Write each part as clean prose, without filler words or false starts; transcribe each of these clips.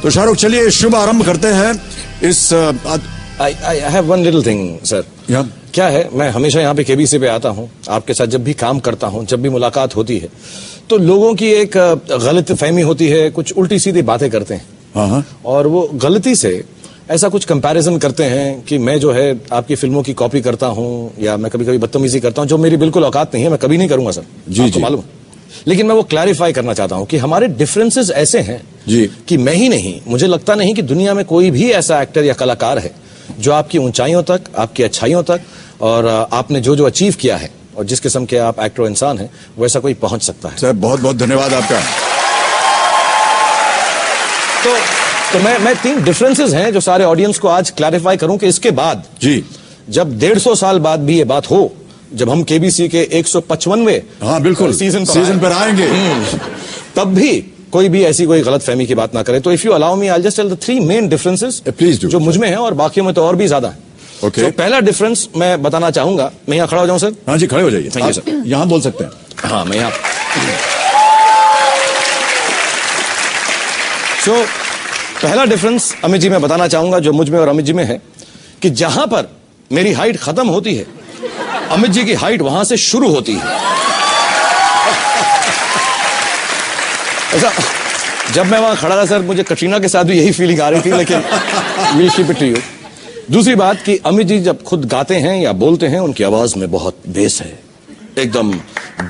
तो शाहरुख चलिए शुभ आरंभ करते हैं इस I have one little thing, sir. क्या है, मैं हमेशा यहाँ पे केबीसी पे आता हूँ, आपके साथ जब भी काम करता हूँ, जब भी मुलाकात होती है, तो लोगों की एक गलत फहमी होती है, कुछ उल्टी सीधी बातें करते हैं। और वो गलती से ऐसा कुछ कंपैरिजन करते हैं कि मैं जो है आपकी फिल्मों की कॉपी करता हूँ या मैं कभी कभी बदतमीजी करता हूँ, जो मेरी बिल्कुल औकात नहीं है, मैं कभी नहीं करूंगा सर, आपको मालूम। लेकिन मैं वो क्लैरिफाई करना चाहता हूँ कि हमारे डिफरेंसेस ऐसे हैं जी कि मैं ही नहीं, मुझे लगता नहीं कि दुनिया में कोई भी ऐसा एक्टर या कलाकार है जो आपकी ऊंचाइयों तक, आपकी अच्छाइयों तक और आपने जो जो अचीव किया है और जिस किस्म के आप एक्टर इंसान हैं वैसा कोई पहुंच सकता है। सर बहुत बहुत धन्यवाद आपका। तो मैं 3 डिफरेंसेस हैं जो सारे ऑडियंस को आज क्लैरिफाई करूं कि इसके बाद जी जब 150 साल बाद भी ये बात हो, जब हम केबीसी के 155वें बिल्कुल सीजन पर आएंगे, तब भी कोई भी ऐसी कोई गलत फहमी की बात ना करे। तो if you allow me I just tell the 3 main differences please जो मुझ में है और बाकियों में तो और भी ज्यादा है। ओके तो पहला डिफरेंस मैं बताना चाहूंगा, मैं यहाँ खड़ा हो जाऊं सर? हाँ जी खड़े हो जाइए। Thank you sir. यहाँ बोल सकते हैं। हाँ मैं यहाँ। सो पहला डिफरेंस अमित जी मैं बताना चाहूंगा जो मुझ में और अमित जी में है कि जहां पर मेरी हाइट खत्म होती है, अमित जी की हाइट वहां से शुरू होती है। ऐसा जब मैं वहां खड़ा था सर, मुझे कटरीना के साथ भी यही फीलिंग आ रही थी, लेकिन we'll keep it to you. दूसरी बात कि अमित जी जब खुद गाते हैं या बोलते हैं, उनकी आवाज में बहुत बेस है, एकदम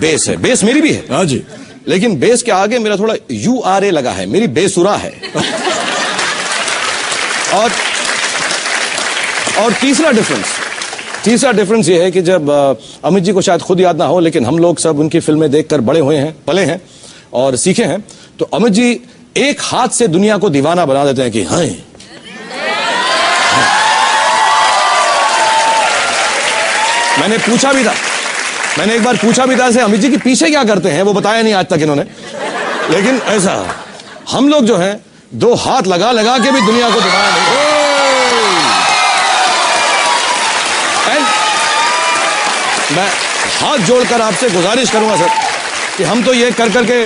बेस है। बेस मेरी भी है हाँ जी, लेकिन बेस के आगे मेरा थोड़ा URA लगा है, मेरी बेसुरा है। और तीसरा डिफरेंस ये है कि जब अमित जी को शायद खुद याद ना हो, लेकिन हम लोग सब उनकी फिल्में देखकर बड़े हुए हैं, पले हैं और सीखे हैं, तो अमित जी एक हाथ से दुनिया को दीवाना बना देते हैं कि हाँ। मैंने एक बार पूछा भी था से अमित जी के पीछे क्या करते हैं, वो बताया नहीं आज तक इन्होंने। लेकिन ऐसा हम लोग जो हैं 2 हाथ लगा लगा के भी दुनिया को दीवाना नहीं। मैं हाथ जोड़कर आपसे गुजारिश करूंगा सर कि हम तो ये कर करके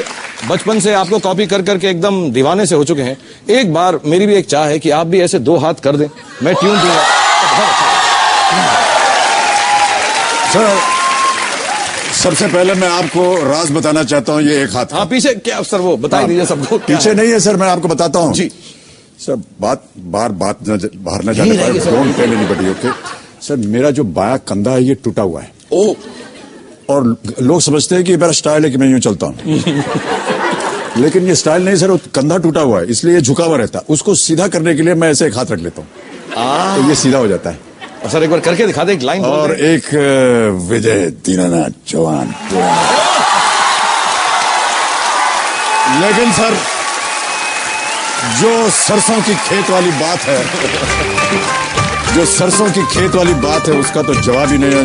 बचपन से आपको कॉपी कर करके एकदम दीवाने से हो चुके हैं। एक बार मेरी भी एक चाह है कि आप भी ऐसे 2 हाथ कर दें, मैं ट्यून दूंगा। सर सबसे पहले मैं आपको राज बताना चाहता हूं, ये एक हाथ। हाँ पीछे क्या सर, वो बता दीजिए सबको। पीछे नहीं है सर, मैं आपको बताता हूं जी सर। बात बाहर न जाने पाए, don't tell anybody, okay sir. मेरा जो बायां कंधा है ये टूटा हुआ है। ओ, और लोग समझते हैं कि मेरा स्टाइल है कि मैं यूं चलता हूं। लेकिन ये स्टाइल नहीं सर, कंधा टूटा हुआ है इसलिए ये झुका हुआ रहता है। उसको सीधा करने के लिए मैं ऐसे एक हाथ रख लेता हूं तो ये सीधा हो जाता है। सर एक बार करके दिखा दे, एक लाइन। और एक विजय दीनानाथ चौहान। लेकिन सर जो सरसों की खेत वाली बात है, जो सरसों की खेत वाली बात है, उसका तो जवाब ही नहीं है।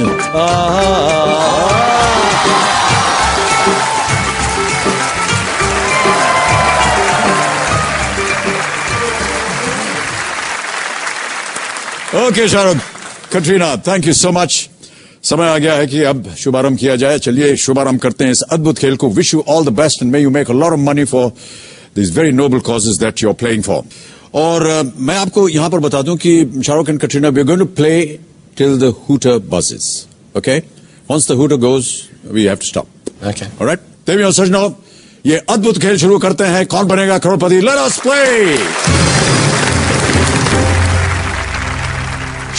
Okay Shahrukh, Katrina, thank you so much. समय आ गया है कि अब शुभारंभ किया जाए। चलिए शुभारंभ करते हैं इस अद्भुत खेल को। Wish you all the best and may you make a lot of money for this very noble causes that you are playing for. और मैं आपको यहां पर बता दूं कि Shahrukh and Katrina, we are going to play till the hooter बजेस, okay? Once the hooter goes we have to stop, okay? Alright, देवी और सजनों, ये अद्भुत खेल शुरू करते हैं। कौन बनेगा करोड़पति? Let us play.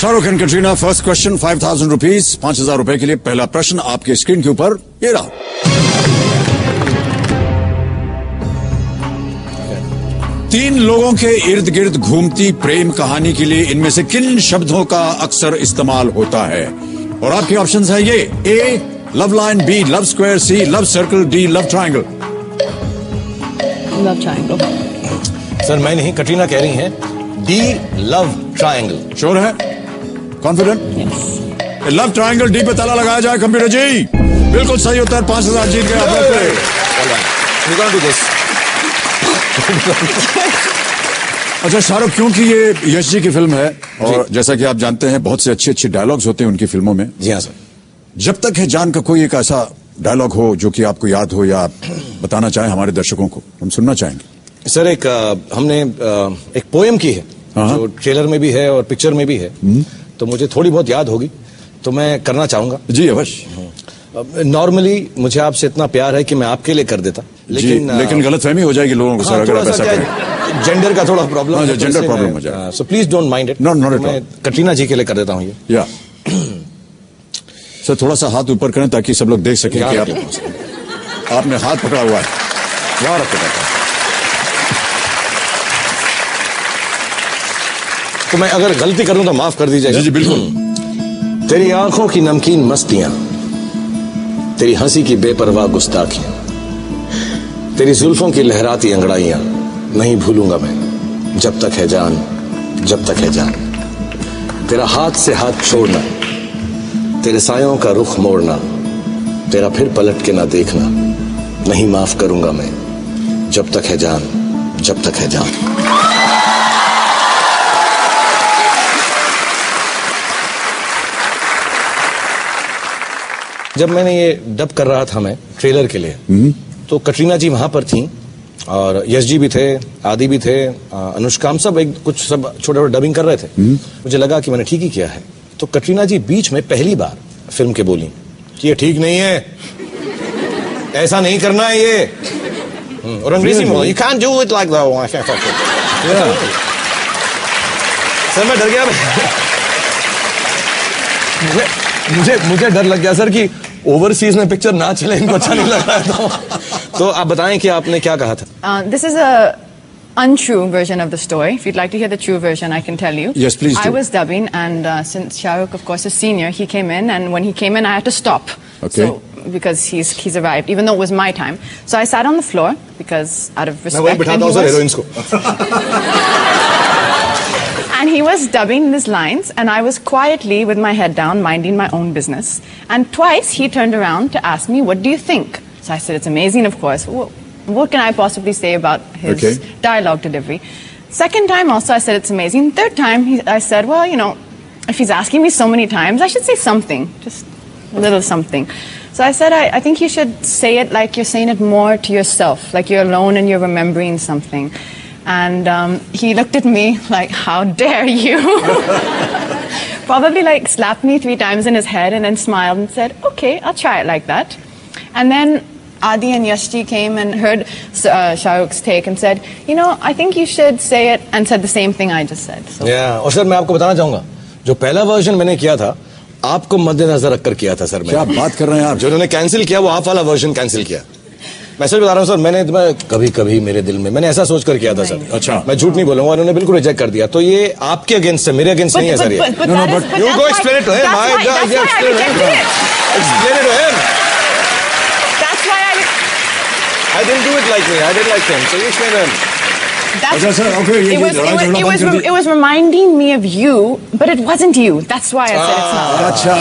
Shahrukh and Katrina, first question 5,000 rupees, 5,000 रुपए के लिए पहला प्रश्न आपके स्क्रीन के ऊपर ये रहा। तीन लोगों के इर्द गिर्द घूमती प्रेम कहानी के लिए इनमें से किन शब्दों का अक्सर इस्तेमाल होता है? और आपके ऑप्शंस हैं ये: A love line, B love square, C love circle, D love triangle. Love triangle. Sir मैं नहीं, कटरीना कह रही हैं डी लव ट्रायंगल। श्योर है? Confident? Yes. Love triangle, D पे ताला लगाया जाए कंप्यूटर जी। बिल्कुल सही उत्तर, 5,000 जीत गए आप। अच्छा शाहरुख, क्योंकि ये यश जी की फिल्म है और जैसा कि आप जानते हैं बहुत से अच्छे डायलॉग्स होते हैं उनकी फिल्मों में। जी हाँ सर। जब तक है जान का कोई एक ऐसा डायलॉग हो जो कि आपको याद हो या आप बताना चाहें हमारे दर्शकों को, हम सुनना चाहेंगे। सर एक हमने एक पोएम की है जो ट्रेलर में भी है और पिक्चर में भी है, तो मुझे थोड़ी बहुत याद होगी तो मैं करना चाहूंगा। जी अवश्य। नॉर्मली मुझे आपसे इतना प्यार है कि मैं आपके लिए कर देता, लेकिन गलतफहमी हो जाएगी लोगों को सर अगर आप ऐसा करें। जेंडर का थोड़ा प्रॉब्लम है, जेंडर प्रॉब्लम हो जाएगा। So please don't mind it. मैं कटरीना जी के लिए कर देता हूँ ये। या सर थोड़ा सा हाथ ऊपर करें ताकि सब लोग देख सकें कि आपने हाथ पकड़ा हुआ है। यहाँ रखो। तो मैं अगर गलती करूं तो माफ कर दीजिएगा। जी बिल्कुल। तेरी आंखों की नमकीन मस्तियां, तेरी हंसी की बेपरवाह गुस्ताखियां, तेरी जुल्फों की लहराती अंगड़ाइयां नहीं भूलूंगा मैं जब तक है जान, जब तक है जान। तेरा हाथ से हाथ छोड़ना, तेरे सायों का रुख मोड़ना, तेरा फिर पलट के ना देखना नहीं माफ करूंगा मैं जब तक है जान, जब तक है जान। जब मैंने ये डब कर रहा था मैं ट्रेलर के लिए, तो कटरीना जी वहां पर थी और यश जी भी थे, आदि भी थे, अनुष्का, हम सब कुछ सब छोटे छोटे डबिंग कर रहे थे। मुझे लगा कि मैंने ठीक ही किया है। तो कटरीना जी बीच में पहली बार फिल्म के बोली कि ये ठीक नहीं है, ऐसा नहीं करना है ये। और अंग्रेजी में you can't do it like that। Sir मैं डर गया। मुझे डर लग गया सर कि ओवरसीज में पिक्चर ना चले, इनको अच्छा नहीं लग रहा है। तो आप बताएं कि आपने क्या कहा था। This is a untrue version of the story. If you'd like to hear the true version, I can tell you. Yes, please do. I was dubbing, and since Shah Rukh, of course, is senior, he came in, and when he came in, I had to stop. Okay. So, because he's arrived, even though it was my time. So I sat on the floor because out of respect. And he was dubbing his lines, and I was quietly with my head down, minding my own business. And twice he turned around to ask me, "What do you think?" So I said, "It's amazing, of course. What can I possibly say about his dialogue delivery?" Second time also I said it's amazing. Third time I said, well, you know, if he's asking me so many times, I should say something, just a little something. So I said, I think you should say it like you're saying it more to yourself, like you're alone and you're remembering something. And he looked at me like, how dare you? Probably like slapped me 3 times in his head and then smiled and said, okay, I'll try it like that. And then Adi and Yashji came and heard Shah Rukh's take and said, you know, I think you should say it, and said the same thing I just said. So. Yeah. और sir मैं आपको बताना चाहूंगा, जो पहला version मैंने किया था आपको मद्देनजर रखकर किया था सर। क्या बात कर रहे हैं आप? जो उन्होंने कैंसिल किया वो आप वाला वर्जन कैंसिल किया। मैं सच बता रहा हूँ सर, मैंने कभी कभी मेरे दिल में मैंने ऐसा सोच कर किया था सर। अच्छा, मैं झूठ नहीं बोलूंगा, उन्होंने बिल्कुल रिजेक्ट कर दिया। तो ये आपके अगेंस्ट है, मेरे अगेंस्ट नहीं है सर। ये you go explain it to him. Explain it to him. I didn't do it like me. I did like him. So you explain him. It was reminding me of you, but it wasn't you. That's why I said it's not. Acha.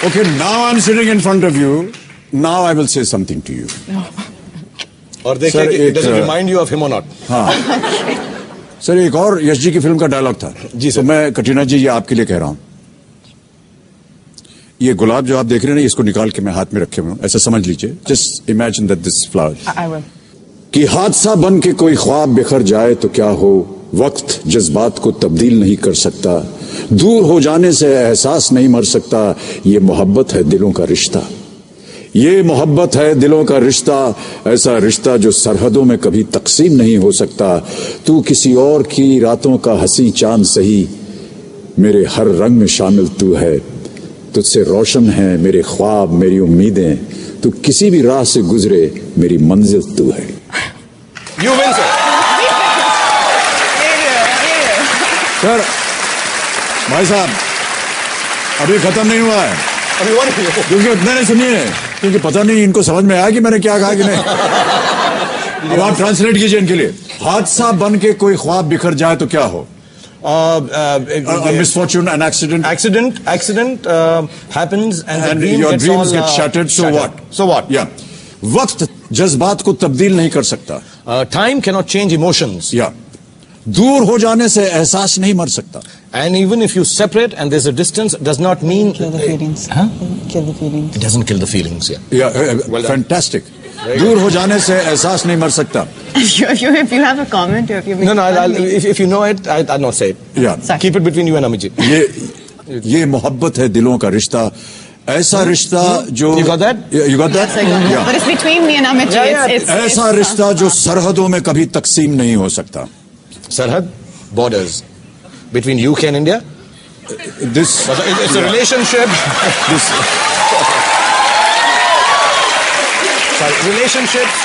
Okay, now I'm sitting in front of you. Now I will say something to you. और देखिए कि does it remind you of him or not? हाँ. Sir एक और यश जी की film का dialogue था। जी sir. तो मैं कटरीना जी ये आपके लिए कह रहा हूँ। ये गुलाब जो आप देख रहे हैं ना, इसको निकाल के मैं हाथ में रखे हुए हूं, ऐसा समझ लीजिए। Just imagine that this flower. I will. कि हादसा बन के कोई ख्वाब बिखर जाए तो क्या हो, वक्त जज्बात को तब्दील नहीं कर सकता, दूर हो जाने से एहसास नहीं मर सकता, ये मोहब्बत है दिलों का रिश्ता, ये मोहब्बत है दिलों का रिश्ता, ऐसा रिश्ता जो सरहदों में कभी तकसीम नहीं हो सकता। तू किसी और की रातों का हंसी चांद सही, मेरे हर रंग में शामिल तू है, तुझसे रोशन है मेरे ख्वाब मेरी उम्मीदें, तू किसी भी राह से गुजरे मेरी मंजिल तू है। You win, sir. सर भाई साहब अभी खत्म नहीं हुआ है, क्योंकि उतना नहीं सुनिए, क्योंकि पता नहीं इनको समझ में आया कि मैंने क्या कहा कि नहीं। अब आप ट्रांसलेट कीजिए इनके लिए। हादसा बन के कोई ख्वाब बिखर जाए तो क्या हो, misfortune, an accident happens and your dreams get shattered. So what? So what? Yeah. वक्त जज्बात को तब्दील नहीं कर सकता. Time cannot change emotions. Yeah. दूर हो जाने से एहसास नहीं मर सकता. And even if you separate and there's a distance, does not mean Kill the feelings. Huh? Kill the feelings. It doesn't kill the feelings. Yeah. Yeah. Well fantastic. दूर हो जाने से एहसास नहीं मर सकता. If you have a comment or if you No, if you know it, I'll not say it. Yeah. Sorry. Keep it between you and Amit ji. ये मोहब्बत है दिलों का रिश्ता. ऐसा रिश्ता जो You got that? You got that? Yes, I got it. Yeah. But it's between me and Amit. Yeah, yeah. It's ऐसा रिश्ता जो सरहदों में कभी तकसीम नहीं हो सकता. Sarhad, borders between UK and India. This It's a relationship. this Relationships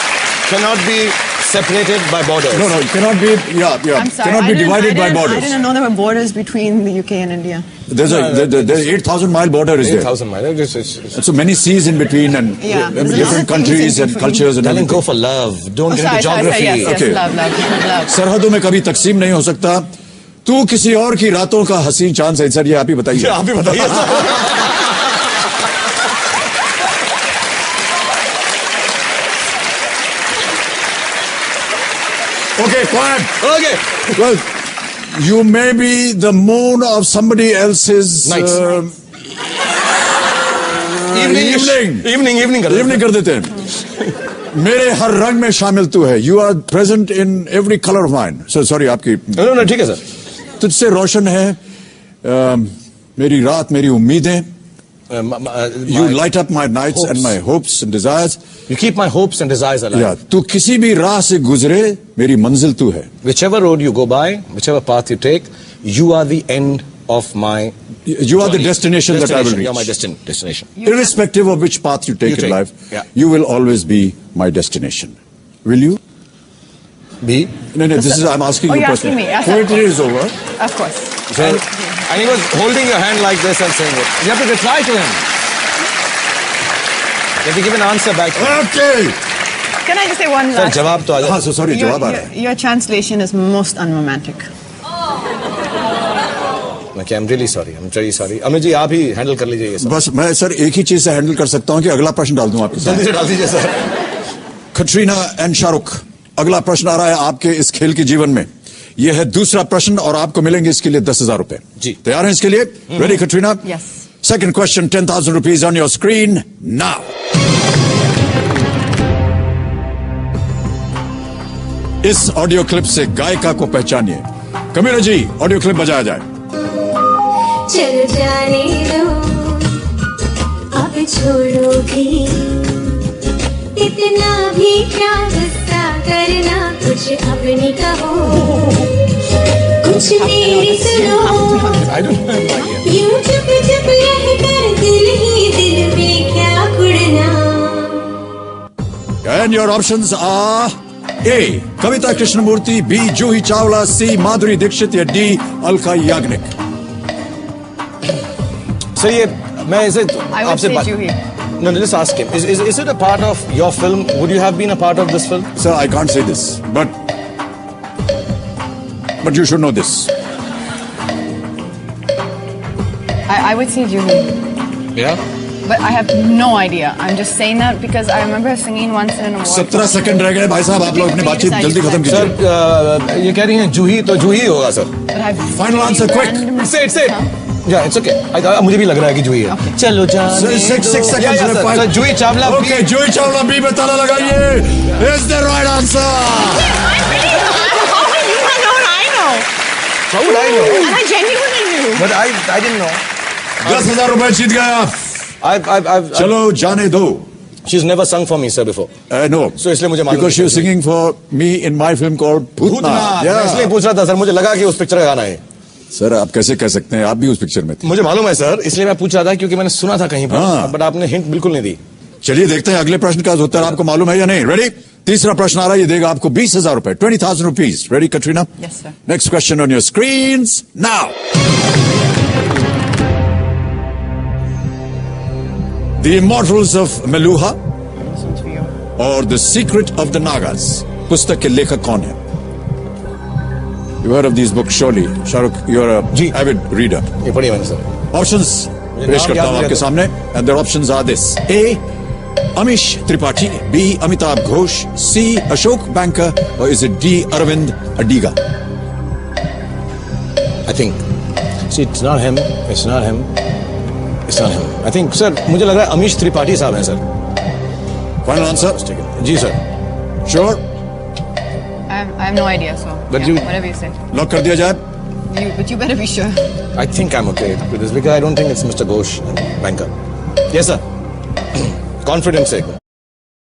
cannot be separated by borders. no, it cannot be. I'm sorry. Cannot be divided by I borders. didn't know there were borders between the UK and India. There's there's 8,000-mile border is there. 8,000 miles. It's So many seas in between and Yeah, there's a lot of different things countries in and between. cultures and Darling, everything. go for love. Don't get into Sorry, geography. yes, Okay. love. सरहदों में कभी तकसीम नहीं हो सकता. तू किसी और की रातों का हसीन चांद से. सर ये आप ही बताइए. आप ही बताइए. Okay, quiet. Okay. Well, you may be the moon of somebody else's Nights. Evening कर देते इवनिंग कर देते हैं. मेरे हर रंग में शामिल तू है. You are present in every color of mine. So sorry आपकी हैं. No, ठीक है सर. तुझसे रोशन है मेरी रात, मेरी उम्मीदें. You light up my nights hopes. and my hopes and desires. You keep my hopes and desires alive. Yeah, तू किसी भी राह से गुजरे मेरी मंजिल तू है. Whichever road you go by, whichever path you take, you are the end of my. You are the destination that I will reach. You are my destination. Irrespective of which path you take You in take. life, Yeah. you will always be my destination. Will you? B. No, this is, I'm asking Oh, you you're asking personally. me. Yes, Poetry is over. Of course. And he was holding your hand like this and saying it. You have to reply to him. You have to give an answer back to him. Okay. Can I just say one Sir, last? जवाब तो आ जाए. हाँ, so sorry, जवाब आ रहा है. Your translation is most unromantic. Okay, I'm really sorry. I'm very sorry. Amit ji आप ही handle कर लीजिए ये सब. बस मैं सर एक ही चीज से हैंडल कर सकता हूँ कि अगला प्रश्न डाल दूं आपके जल्दी साथ. से डाल दीजिए सर. कटरीना एंड शाहरुख, अगला प्रश्न आ रहा है आपके इस खेल के जीवन में. यह है दूसरा प्रश्न और आपको मिलेंगे इसके लिए 10,000 रुपए. जी. तैयार हैं इसके लिए? Ready Katrina? Yes. Second question, 10,000 rupees on your screen now. इस ऑडियो क्लिप से गायिका को पहचानिए. कमीना जी, ऑडियो क्लिप बजाया जाए. चल जाने दो, अब छोड़ो भी, इतना भी क्या गुस्सा करना, कुछ अपनी कहो, कुछ मेरी सुनो, I don't know my idea. यूं चुप चुप रह कर दिल ही दिल में क्या कुड़ना. And your options are A. Kavita Krishnamurthy, B. Juhi Chawla, C. Madhuri Dixit या D. Alka Yagnik. सर ये मैं इसे I would आपसे say बात. Juhi. No, just ask him. Is it a part of your film? Would you have been a part of this film? Sir, I can't say this, but you should know this. I would say Juhi. Yeah. But I have no idea. I'm just saying that because I remember singing once in an award. 17 second रह गए भाई साहब. आप लोग अपनी बातचीत जल्दी खत्म सर कीजिए. ये कह रही हैं जूही तो जूही होगा sir. But I've Final answer, quick. Say it. Yeah, it's okay. मुझे भी लग रहा है कि जूही है. चलो जाने Six दो. seconds. Yeah, sir. Five. So, Juhi Chawla. Okay, Juhi Chawla B में ताला लगाइए. Is the right answer? How would you know what I know? How would I know? And I genuinely knew. But I didn't know. 10,000 रुपए जीत गया. I've चलो जाने दो. she's never sung for me sir before. I know. So इसलिए मुझे मालूम Because she was singing for me in my film called Bhutna. मैं इसलिए पूछ रहा था सर. मुझे लगा कि उस पिक्चर का गाना है. सर आप कैसे कह सकते हैं, आप भी उस पिक्चर में थे. मुझे मालूम है सर. इसलिए मैं पूछ रहा था क्योंकि मैंने सुना था कहीं पर. हाँ. बट आपने हिंट बिल्कुल नहीं दी. चलिए देखते हैं अगले प्रश्न का उत्तर आपको मालूम है या नहीं. रेडी? तीसरा प्रश्न आ रहा है, ये देगा आपको 20,000 रुपए. 20,000 rupees. Ready, Katrina? Yes, sir. Next question on your screens now. The Immortals of Meluha or The Secret of the Nagas. पुस्तक के लेखक कौन है? You heard of these books surely. Shahrukh, you're a ji. avid reader. ये पढ़िए मैंने sir. Options पेश करता हूं आपके सामने. And their options are this. A. Amish Tripathi. B. Amitabh Ghosh. C. Ashok Banker. Or is it D. Arvind Adiga? I think. See, it's not him. It's not him. It's not him. I think, sir, मुझे लग रहा है अमीश त्रिपाठी साहब हैं sir. Final answer? जी sir. Sure? I have no idea, so But yeah, you- whatever you say. Lock कर दिया जाए? But you better be sure. I think I'm okay with this because I don't think it's Mr. Ghosh, banker. Yes, sir. Confidence sake.